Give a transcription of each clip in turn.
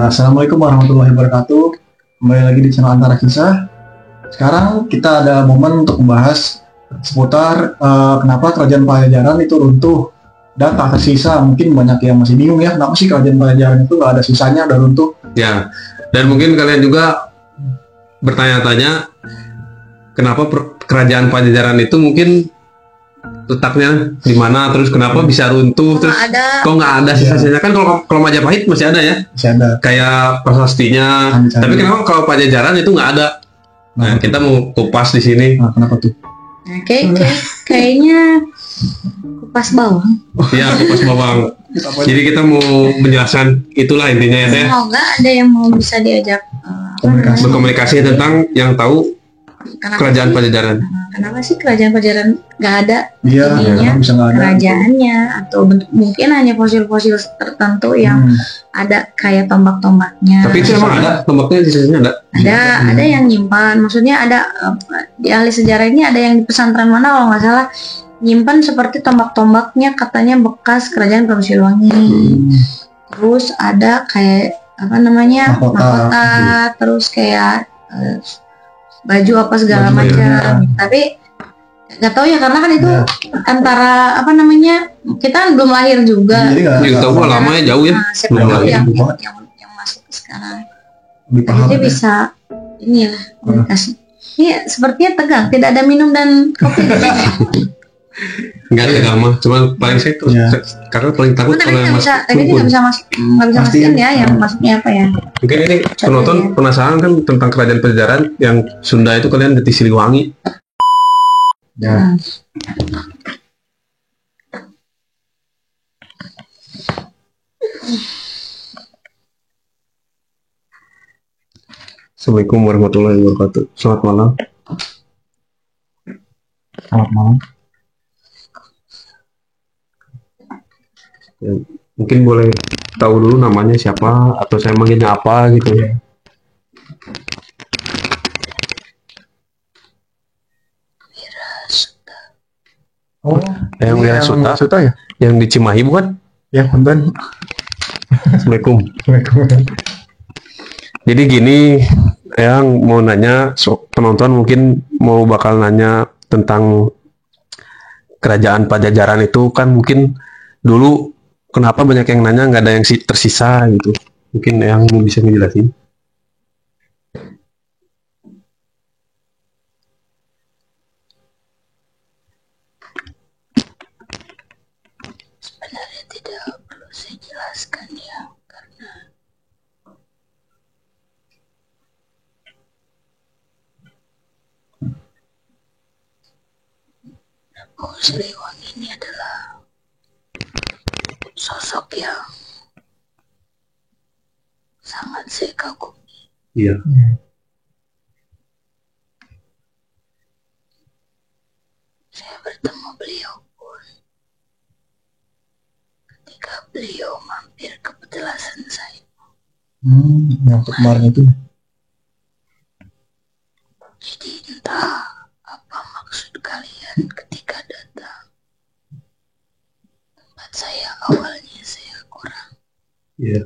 Assalamualaikum warahmatullahi wabarakatuh. Kembali lagi di channel Antara Kisah. Sekarang kita ada momen untuk membahas seputar kenapa kerajaan Pajajaran itu runtuh dan tak tersisa. Mungkin banyak yang masih bingung ya, kenapa sih kerajaan Pajajaran itu nggak ada sisanya, udah runtuh. Ya, dan mungkin kalian juga bertanya-tanya kenapa kerajaan Pajajaran itu mungkin letaknya di mana, terus kenapa bisa runtuh, terus kok nggak ada sisa-sisanya. Kan kalau Majapahit masih ada ya, Masih ada. kayak prasastinya. Tapi kenapa kalau Pajajaran itu nggak ada? Nah, kita mau kupas di sini. Nah, kenapa tuh? Nah, kayaknya kupas bawang. Iya, kupas bawang. Jadi kita mau menjelaskan itulah intinya ya, Teh. Semoga ada yang mau bisa diajak Berkomunikasi tentang yang tahu kerajaan Pajajaran. Kenapa sih kerajaan Pajajaran nggak ada Iya, ininya, bisa nggak ada. kerajaannya, atau mungkin hanya fosil-fosil tertentu yang ada kayak tombak-tombaknya. Tapi itu emang ada tombaknya, di sini ada. Ada yang nyimpan, maksudnya ada di ahli sejarah ini ada yang di pesantren mana kalau nggak salah nyimpan seperti tombak-tombaknya, katanya bekas kerajaan Prabu Siliwangi. Terus ada kayak apa namanya mahkota, terus kayak baju apa segala macam. Tapi nggak tahu ya, karena kan itu antara apa namanya, kita kan belum lahir juga. Jadi tahu lama ya, jauh ya. Siapa tahu yang masuk ke sekarang. Jadi bisa inilah komunikasi. Iya, sepertinya tegang, tidak ada minum dan kopi. Enggak tegang mah, cuma paling saya tuh karena paling takut Tapi kalau yang masuk. tapi nggak bisa mastiin ya yang masuknya apa ya. Mungkin ini penonton penasaran kan tentang kerajaan Pajajaran yang Sunda itu, kalian di Siliwangi. Ya. Assalamualaikum warahmatullahi wabarakatuh. Selamat malam. Selamat malam. Ya, mungkin boleh tahu dulu namanya siapa atau saya manggilnya apa gitu ya. Oh, Yang Wira Suta ya? Yang di Cimahi bukan? Ya, punten. Assalamualaikum. Jadi gini, yang mau nanya, penonton mungkin mau bakal nanya tentang kerajaan Pajajaran itu kan, mungkin dulu kenapa banyak yang nanya nggak ada yang tersisa gitu. Mungkin yang bisa ngejelasin. Sebenarnya tidak perlu saya jelaskan ya, karena Prabu Siliwangi ini adalah sosok yang sangat saya kagumi. Iya. Saya bertemu beliau pun ketika beliau mampir ke petilasan saya. Yang kemarin itu. Jadi entah apa maksud kalian ketika datang tempat saya. Awalnya saya kurang Iya.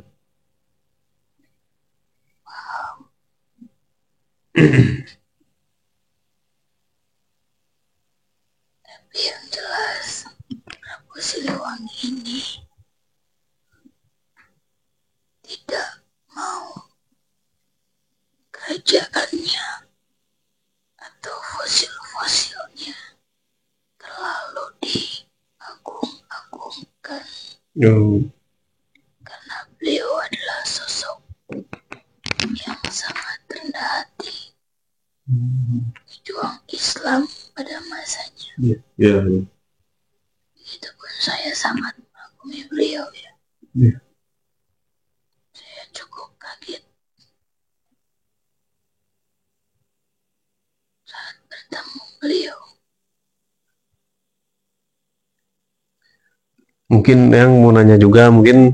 Tapi yang jelas Prabu Siliwangi ini tidak mau kerajaannya atau fosil-fosilnya terlalu diagung-agungkan, karena beliau adalah sosok yang sangat rendah hati, pejuang Islam pada masanya. Iya. Begitupun saya sangat mengagumi beliau ya. Saya cukup kaget saat bertemu beliau. Mungkin yang mau nanya juga, mungkin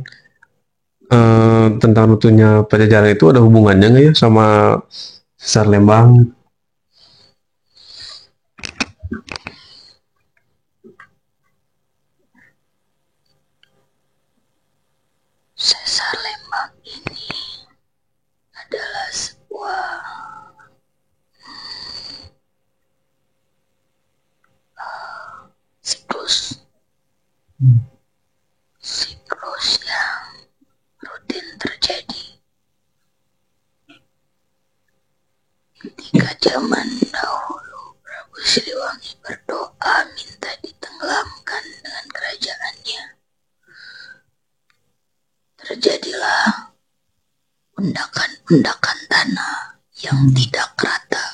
tentang runtuhnya Pajajaran itu ada hubungannya nggak ya sama Sesar Lembang? Sesar Lembang ini zaman dahulu Prabu Siliwangi berdoa minta ditenggelamkan dengan kerajaannya. Terjadilah undakan-undakan tanah yang tidak rata.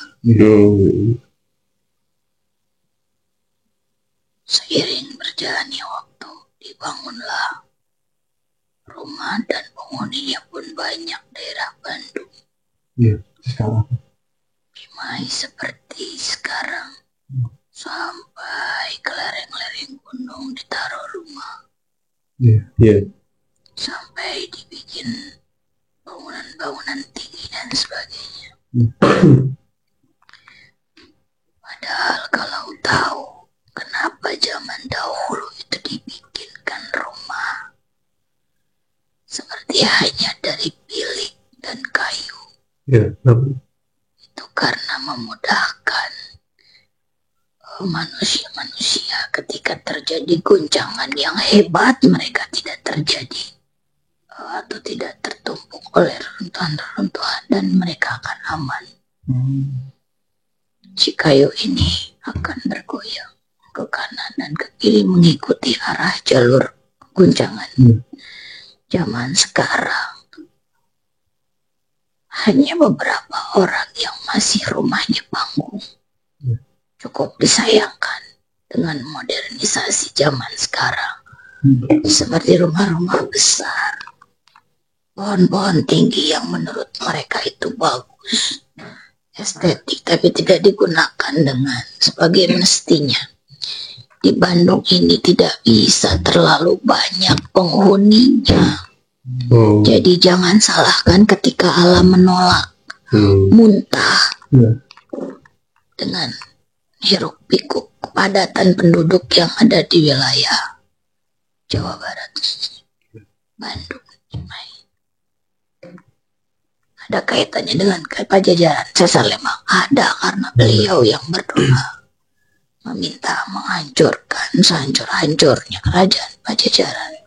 Seiring berjalannya waktu, dibangunlah rumah dan penghuninya pun banyak daerah Bandung. Sekarang. Cimai seperti sekarang, sampai ke lereng-lereng gunung ditaruh rumah, sampai dibikin bangunan-bangunan tinggi dan sebagainya. Padahal kalau tahu kenapa zaman dahulu itu dibikinkan rumah seperti hanya dari bilik dan kayu, itu karena memudahkan manusia-manusia ketika terjadi guncangan yang hebat, mereka tidak terjadi atau tidak tertumpuk oleh runtuhan-runtuhan dan mereka akan aman. Si kayu ini akan bergoyang ke kanan dan ke kiri mengikuti arah jalur guncangan. Zaman sekarang hanya beberapa orang yang masih rumahnya panggung. Cukup disayangkan dengan modernisasi zaman sekarang, seperti rumah-rumah besar, pohon-pohon tinggi yang menurut mereka itu bagus, estetik, tapi tidak digunakan dengan sebagai mestinya. Di Bandung ini tidak bisa terlalu banyak penghuninya. Jadi jangan salahkan ketika alam menolak muntah dengan hiruk pikuk kepadatan penduduk yang ada di wilayah Jawa Barat, Bandung, Cimai. Ada kaitannya dengan Pajajaran. Saya memang ada, karena beliau yang berdoa meminta menghancurkan sehancur-hancurnya kerajaan Pajajaran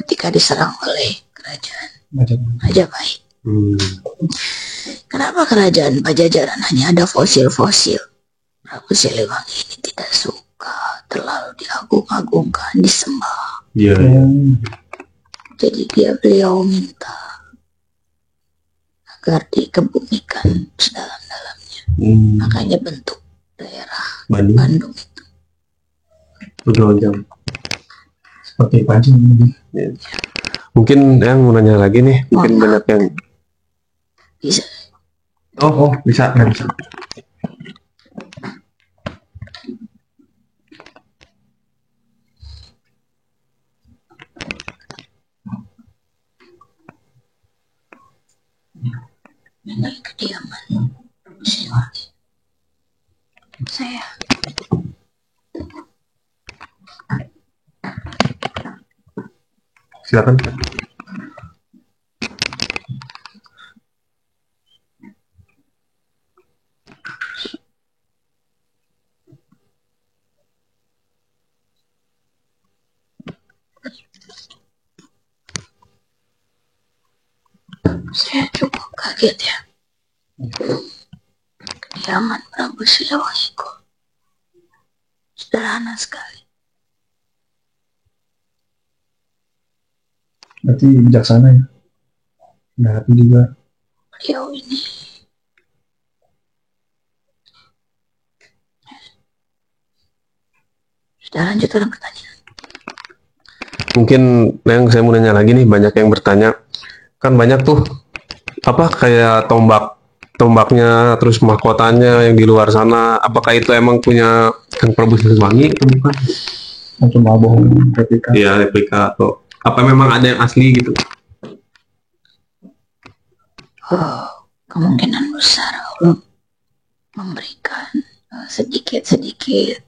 ketika diserang oleh kerajaan Majapahit. Kenapa kerajaan Pajajaran hanya ada fosil-fosil? Prabu Siliwangi ini tidak suka terlalu diagung-agungkan, disembah. Jadi beliau minta agar dikebumikan sedalam-dalamnya. Makanya bentuk daerah Bandung itu bergelombang Seperti pancing. Mungkin yang mau nanya lagi nih, mungkin banyak yang bisa. Bisa. Ini kediaman Siliwangi. Saya Silakan. cukup kaget ya. Kediaman Prabu Siliwangi kok sederhana sekali. Berarti bijaksana ya. Udah rapi juga. Beliau ini sudah lanjut dalam pertanyaan. Mungkin yang saya mau nanya lagi nih, banyak yang bertanya, kan banyak tuh kayak tombaknya, terus mahkotanya yang di luar sana, apakah itu emang punya Kang Prabu Siliwangi atau bukan? Cuma bohong replika. Iya, replika, atau apa memang ada yang asli gitu? Kemungkinan besar Allah memberikan sedikit-sedikit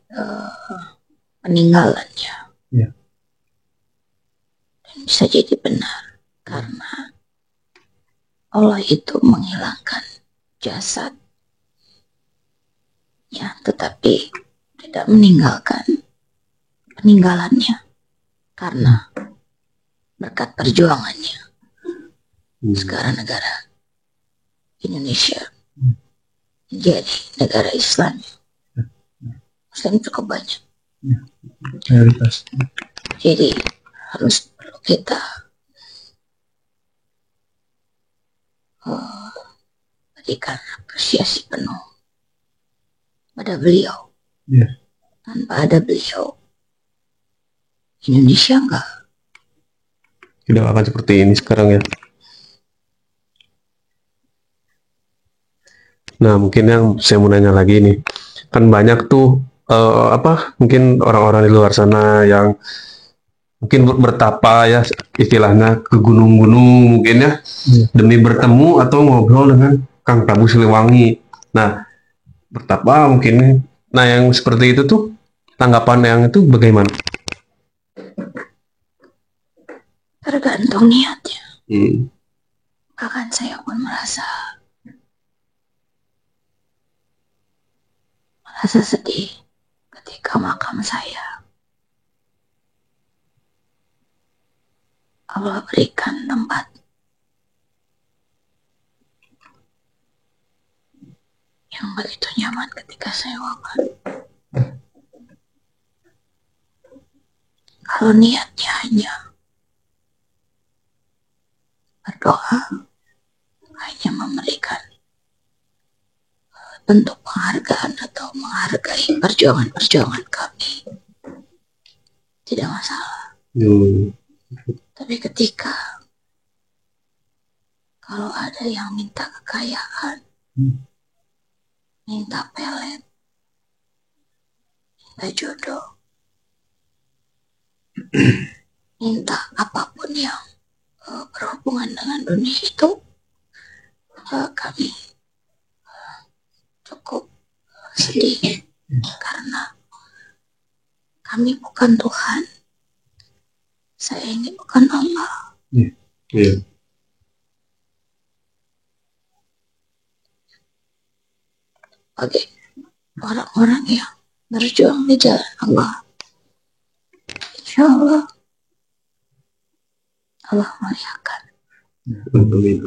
peninggalannya. Ya. Dan bisa jadi benar, karena Allah itu menghilangkan jasad ya, tetapi tidak meninggalkan peninggalannya, karena berkat perjuangannya sekarang negara Indonesia menjadi negara Islam. Muslim cukup banyak. Mayoritas. Jadi harus perlu kita berikan apresiasi penuh pada beliau. Iya. Tanpa ada beliau, Indonesia Tidak akan seperti ini sekarang ya. Nah, mungkin yang saya mau nanya lagi nih, kan banyak tuh mungkin orang-orang di luar sana yang mungkin bertapa ya istilahnya ke gunung-gunung mungkin ya demi bertemu atau ngobrol dengan Kang Prabu Siliwangi. Nah, bertapa mungkin. Nah, yang seperti itu tuh tanggapan yang itu bagaimana? tergantung niatnya. Hmm. Bahkan saya pun merasa sedih ketika makam saya Allah berikan tempat yang begitu nyaman ketika saya wafat. Kalau niatnya hanya berdoa, hanya memberikan bentuk penghargaan atau menghargai perjuangan-perjuangan kami, tidak masalah. Tapi ketika kalau ada yang minta kekayaan, minta pelet, minta jodoh, minta apapun yang berhubungan dengan dunia itu, kami cukup sedih karena kami bukan Tuhan. Saya ini bukan Allah. Iya. Bagi orang-orang yang berjuang di jalan Allah, insya Allah Allah muliakan. Amin.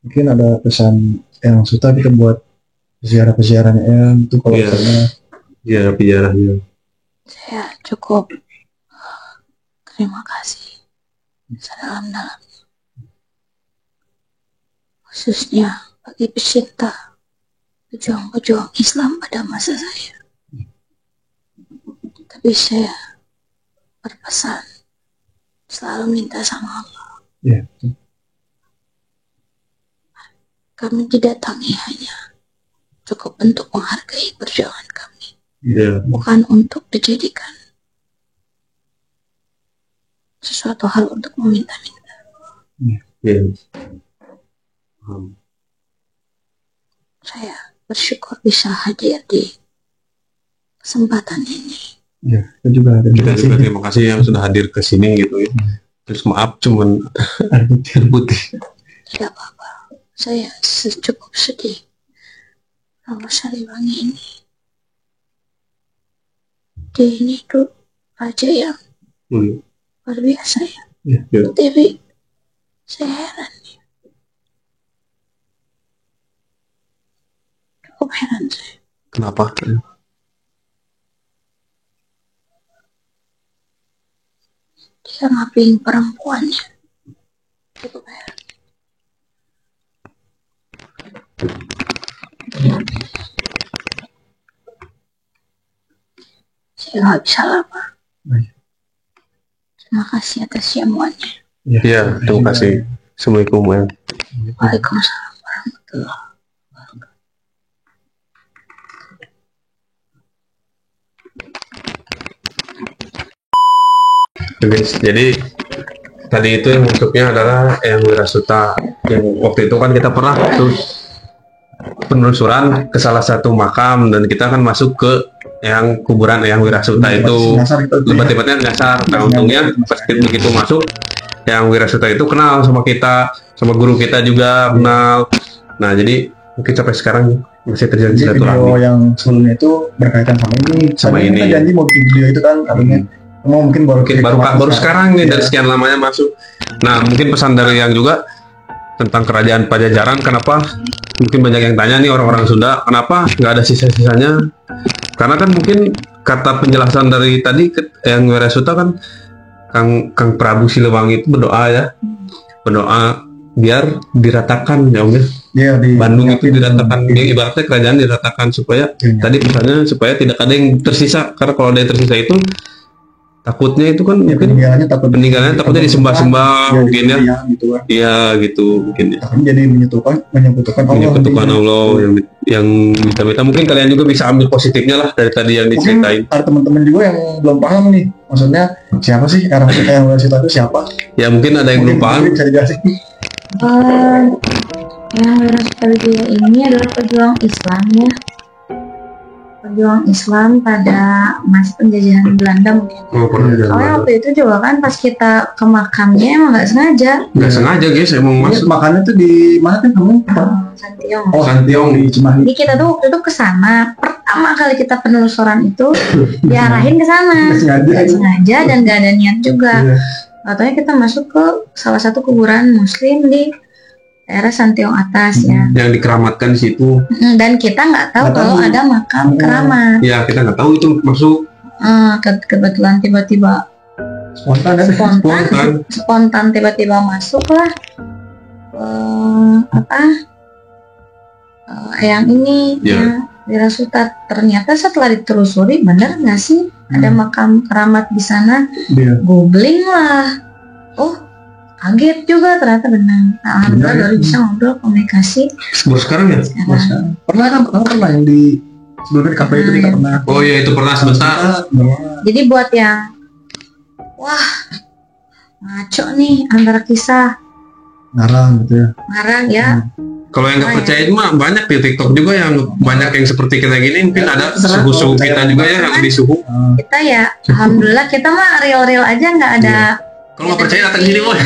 Mungkin ada pesan yang suka kita buat peziarah-peziarahnya itu kalau misalnya Ziarah-ziarahnya. Saya cukup terima kasih sedalam-dalamnya, khususnya bagi pecinta pejuang-pejuang Islam pada masa saya. Tapi saya berpesan selalu minta sama Allah. Kami didatangi hanya cukup untuk menghargai perjuangan kami, bukan untuk dijadikan sesuatu hal untuk meminta-minta. Saya bersyukur bisa hadir di kesempatan ini. kita juga terima kasih yang sudah hadir ke sini gitu ya. Terus maaf cuman air putih. Tidak apa-apa. Saya cukup sedih. Prabu Siliwangi ini, dia ini tuh raja yang luar biasa ya. Tapi saya heran. Cukup heran saya. Kenapa? Dia ngaping perempuannya. Cukup heran. Saya nggak bisa lama. Terima kasih atas jamuannya. Iya, terima kasih. Assalamualaikum. Waalaikumsalam warahmatullahi wabarakatuh. Guys, jadi tadi itu yang masuknya adalah Eyang Wirasuta. Yang waktu itu kan kita pernah tuh penelusuran ke salah satu makam dan kita kan masuk ke yang kuburan Eyang Wirasuta itu lebat-lebatnya nyasar. Nah, untungnya pas begitu masuk Eyang Wirasuta itu kenal sama kita, sama guru kita juga kenal. Nah, jadi mungkin sampai sekarang masih terjadi silaturahmi. Video yang sebelumnya itu berkaitan sama ini. Kita janji mau bikin video itu kan katanya. Mungkin baru sekarang nih dari sekian lamanya masuk. Nah, mungkin pesan dari yang juga tentang kerajaan Pajajaran, kenapa mungkin banyak yang tanya nih orang-orang Sunda, kenapa nggak ada sisa-sisanya? Karena kan mungkin kata penjelasan dari tadi yang Wirasuta kan Kang Prabu Siliwangi itu berdoa biar diratakan ya Om ya. Iya, di Bandung itu diratakan, ibaratnya kerajaan diratakan supaya tadi misalnya supaya tidak ada yang tersisa, karena kalau ada yang tersisa itu takutnya itu kan mungkin peninggalannya takutnya disembah-sembah mungkin ya. Gitu kan. Iya gitu mungkin ya. Takutnya jadi menyekutukan Allah yang minta-minta. Mungkin kalian juga bisa ambil positifnya lah dari tadi yang diceritain. Ada teman-teman juga yang belum paham nih, maksudnya siapa sih orang yang Wirasuta itu siapa? Ya mungkin ada yang belum paham. Bisa dijelasin. Yang Wirasuta Wijaya ini adalah pejuang Islam ya. Pejuang Islam pada masa penjajahan Belanda mungkin. Soalnya waktu itu juga kan pas kita ke makamnya emang nggak sengaja. Nggak sengaja guys, emang masuk. Makannya tuh di mana kan kamu? Santiong. Oh, Santiong di Cimahi. Jadi kita tuh waktu itu ke sana. Pertama kali kita penelusuran itu diarahin ke sana. Nggak sengaja dan nggak ada niat juga. Katanya kita masuk ke salah satu kuburan Muslim di daerah Santiong atas ya. Yang dikeramatkan di situ. Dan kita nggak tahu kalau ada makam keramat. Ya kita nggak tahu itu masuk. Kebetulan tiba-tiba spontan tiba-tiba masuk lah. Yang ini ya Wirasuta. Ternyata setelah ditelusuri bener nggak sih ada makam keramat di sana? Googling lah. Oh, kaget juga ternyata benar. Alhamdulillah baru bisa ngobrol komunikasi. Baru sekarang ya? Pernah yang di sebelumnya di kafe itu kita pernah. Oh iya itu pernah sebentar. Jadi buat yang ngaco nih antara kisah ngarang gitu ya. Ngarang ya. Kalau yang nggak percaya itu mah banyak di TikTok juga yang banyak yang seperti kita gini, mungkin ada suhu-suhu kita juga ya yang di suhu. Kita ya, alhamdulillah kita mah real-real aja nggak ada. Kalau nggak percaya datang sini boy.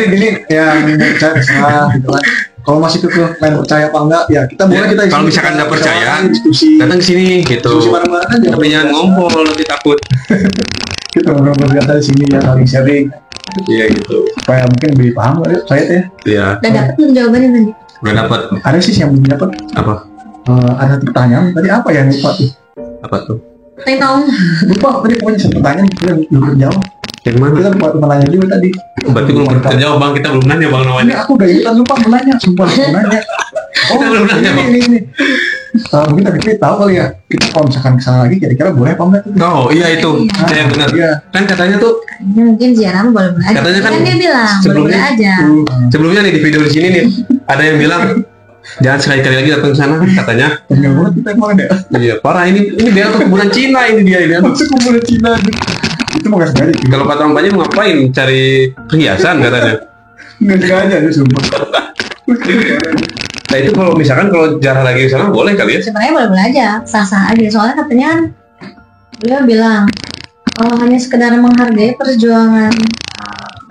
Gini yang percaya gitu kan. Kalau masih main percaya apa enggak ya kita boleh kita. Kalau misalkan nggak percaya, diskusi. Datang sini gitu. Diskusi bareng-bareng aja. Tapi jangan ngompol nanti takut. Kita ngobrol-ngobrol di sini ya saling sharing. Iya gitu. Supaya mungkin lebih paham saya ya. Iya. Udah dapat belum jawabannya tadi? Udah dapat. Ada sih yang belum dapat. Apa? Ada pertanyaan tadi apa yang lupa tuh? Apa tuh? Tahu. Lupa tadi pokoknya satu pertanyaan kita belum terjawab. Yang mana? Kita lupa nanya juga tadi. Berarti belum terjawab bang, kita belum nanya bang namanya. Ini aku udah ingat lupa menanya, sumpah lupa nanya. Kita belum nanya bang. Ini. Mungkin tadi kita tahu kali ya. Kita kalau misalkan kesana lagi kira-kira boleh apa enggak tuh? Oh iya itu. Saya benar. Iya. Kan katanya tuh. Mungkin ziarah boleh-boleh aja. Katanya kan dia bilang boleh-boleh aja. Sebelumnya nih di video di sini nih ada yang bilang jangan sekali-kali lagi datang ke sana katanya. Enggak boleh kita kemarin ya. Iya parah ini dia tuh kuburan Cina ini dia ini. Masuk kuburan Cina. Itu mau sengaja. Kalau kata orang Banjar ngapain cari perhiasan katanya. Nggak sengaja dia sumpah. Nah itu kalau misalkan kalau jarah lagi di sana boleh kali ya? Sebenarnya boleh-boleh aja, sah-sah aja. Soalnya katanya kan beliau bilang kalau hanya sekedar menghargai perjuangan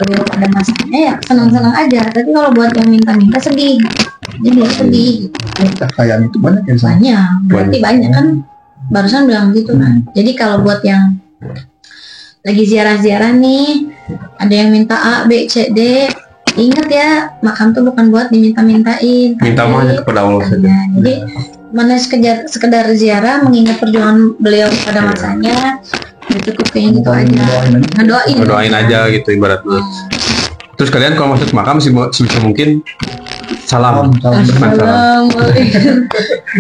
beliau pada masanya ya senang-senang aja. Tapi kalau buat yang minta-minta sedih, jadi dia sedih. Kayaan itu banyak ya. Banyak, berarti banyak kan. Barusan bilang gitu kan. Jadi kalau buat yang lagi ziarah-ziarah nih, ada yang minta A, B, C, D, ingat ya, makam tuh bukan buat diminta-mintain. Minta hanya kepada Allah saja. Jadi mana sekedar ziarah mengingat perjuangan beliau pada masanya, cukup kayak gitu aja. Ngedoain aja gitu ibaratnya. Terus kalian kalau masuk makam sebisa mungkin salam.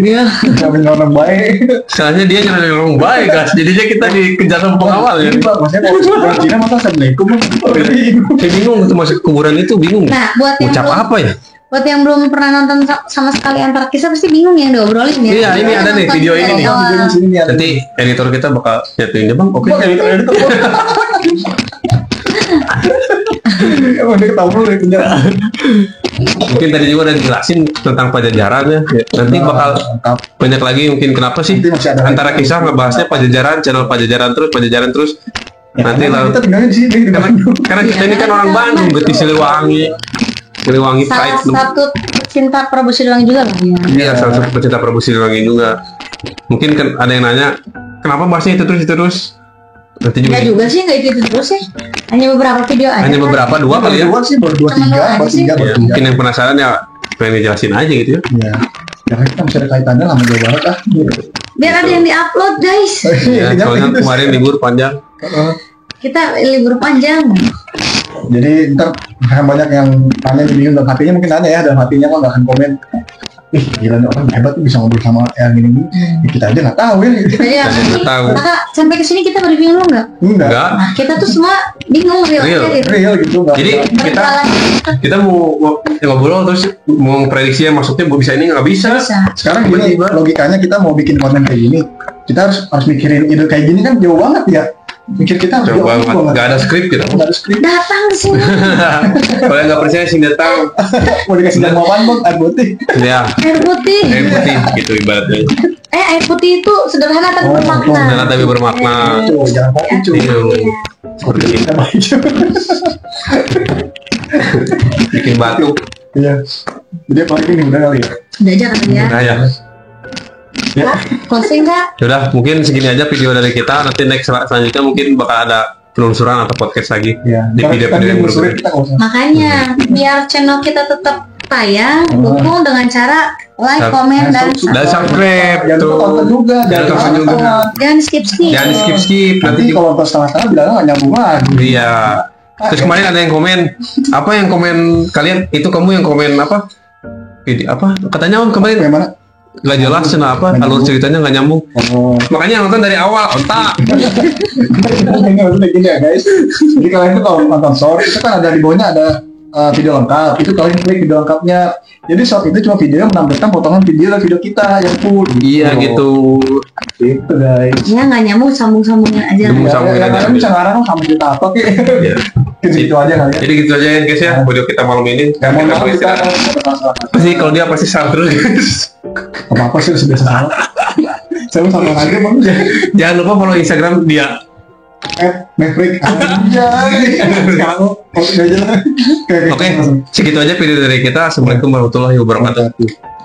Iya. Nyalain orang baik. Soalnya dia nyalain orang baik guys. Jadinya kita dikejar sama pengawal ya. Maksudnya kalau orang Cina masa assalamualaikum. Saya bingung untuk masuk kuburan itu bingung. Nah, buat yang ucap apa ya? Buat yang belum pernah nonton sama sekali Antara Kisah pasti bingung yang diobrolin ya. Iya, ini ada nih video ini nih. Nanti editor kita bakal jatuhin bang. Oke, editor. Emang dia ketawa dari penjara. Mungkin tadi juga udah dijelasin tentang Pajajaran ya. Nanti bakal banyak lagi mungkin kenapa sih Antara Kisah ngebahasnya Pajajaran, channel Pajajaran terus. Nanti lah. Kita tinggalnya di sini. Karena kita ini kan orang Bandung, Geti Siliwangi salah satu pecinta Prabu Siliwangi juga kan ya? Iya, salah satu pecinta Prabu Siliwangi juga. Mungkin kan ada yang nanya, kenapa bahasnya itu terus? Nanti juga sih, nggak itu terus sih. Hanya beberapa video aja. Hanya beberapa, dua kali ya? Dua sih, baru dua tiga. Mungkin yang penasaran ya pengen dijelasin aja gitu ya. Iya. Ya kan kita masih ada kaitannya sama Jawa Barat ah. Biar ada yang diupload guys. Ya, soalnya kemarin libur panjang. Kita libur panjang. Jadi ntar banyak yang tanya bingung dalam hatinya, mungkin nanya ya dalam hatinya kok nggak akan komen. Ih gila nih orang hebat tuh bisa ngobrol sama yang gini. Ya, kita aja nggak tahu ya. Iya. Nggak tahu. Kakak sampai kesini kita briefing lu nggak? Enggak. Nah, kita tuh semua bingung Real. gitu. Real gitu nggak. Jadi kita mau ngobrol terus mau prediksi yang maksudnya bisa ini nggak bisa. Sekarang gini logikanya kita mau bikin konten kayak gini, kita harus mikirin ide kayak gini kan jauh banget ya. Mikir kita harus Jauh jauh banget. banget. Nggak ada skrip kita. Nggak ada skrip. Datang sini. Kalau yang nggak percaya sih datang. Mau dikasih nama apaan bang? Air putih. Ya. Air putih. Air putih gitu ibaratnya. Air putih itu sederhana tapi bermakna. Sederhana tapi bermakna. Tuh jangan kopi cuy. Iya. Seperti itu. Kita baik cuy. Bikin batu. Iya. Jadi apa lagi nih udah kali ya? Udah aja katanya. Nah ya. Ya. Closing nggak? Yaudah, mungkin segini aja video dari kita. Nanti next selanjutnya mungkin bakal ada penelusuran atau podcast lagi Ya. di video-video yang berbeda. Kita nggak usah. Makanya biar channel kita tetap tayang, dukung dengan cara like, komen, dan subscribe. Jangan lupa tonton juga. Jangan tonton juga. jangan skip. Jangan di skip. Nanti Nanti kalau nonton setengah-setengah bilangnya nggak nyambung lagi. iya. Terus kemarin ada yang komen, apa yang komen kalian? Itu kamu yang komen apa? Apa? Katanya om kemarin Bagaimana? nggak jelas kenapa alur ceritanya nggak nyambung. Oh. Makanya nonton dari awal, otak. Ini udah gini ya guys. Jadi kalian tuh kalau nonton short itu kan ada di bawahnya ada video lengkap. Itu kalian klik video lengkapnya. Jadi short itu cuma video yang menampilkan potongan video dan video kita yang full. Iya gitu. Gitu guys. Ya nggak nyambung, sambung-sambungin aja. Sambung-sambungin aja. Kalian bisa ngarang sama kita apa kek. Iya. Gitu aja kali ya. Jadi gitu aja ya guys ya video kita malam ini. Ya, mohon maaf kita Pasti kalau dia pasti salah terus guys. apa sih sudah salah. Saya mau sama aja bang. Jangan lupa follow Instagram dia. Maverick aja. Sekarang aja lah. Oke, segitu aja video dari kita. Assalamualaikum warahmatullahi wabarakatuh.